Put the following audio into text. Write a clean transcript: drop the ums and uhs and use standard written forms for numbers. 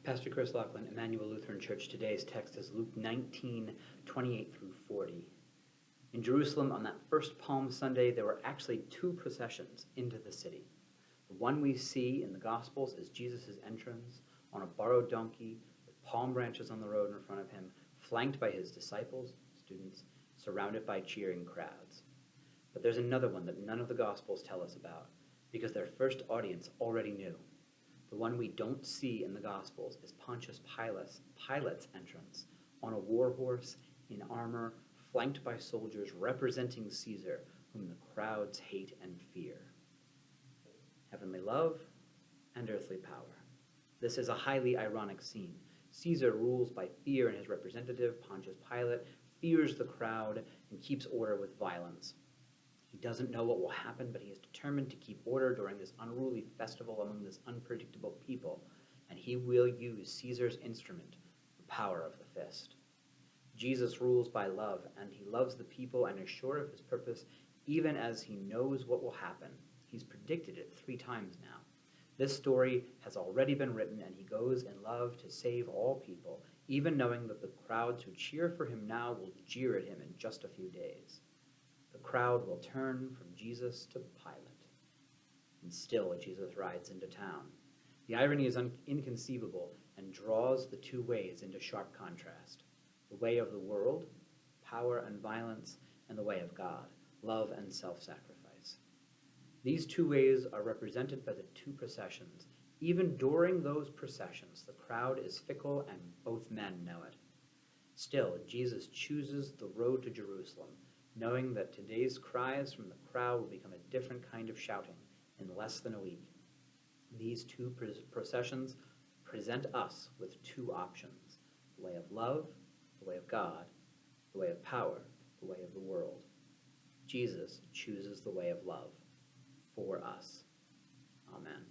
Pastor Chris Laughlin, Emmanuel Lutheran Church. Today's text is Luke 19:28 through 40. In Jerusalem on that first Palm Sunday, there were actually two processions into the city. The one we see in the Gospels is Jesus' entrance on a borrowed donkey with palm branches on the road in front of him, flanked by his disciples, students, surrounded by cheering crowds. But there's another one that none of the Gospels tell us about, because their first audience already knew. The one we don't see in the Gospels is Pontius Pilate's entrance on a war horse in armor, flanked by soldiers representing Caesar, whom the crowds hate and fear. Heavenly love and earthly power. This is a highly ironic scene. Caesar rules by fear, and his representative, Pontius Pilate, fears the crowd and keeps order with violence. He doesn't know what will happen, but he is determined to keep order during this unruly festival among this unpredictable people, and he will use Caesar's instrument, the power of the fist. Jesus rules by love, and he loves the people and is sure of his purpose, even as he knows what will happen. He's predicted it 3 times now. This story has already been written, and he goes in love to save all people, even knowing that the crowds who cheer for him now will jeer at him in just a few days. The crowd will turn from Jesus to Pilate. And still Jesus rides into town. The irony is inconceivable and draws the two ways into sharp contrast. The way of the world, power and violence, and the way of God, love and self-sacrifice. These two ways are represented by the two processions. Even during those processions, the crowd is fickle and both men know it. Still, Jesus chooses the road to Jerusalem, knowing that today's cries from the crowd will become a different kind of shouting in less than a week. These two processions present us with two options: the way of love, the way of God, the way of power, the way of the world. Jesus chooses the way of love for us. Amen.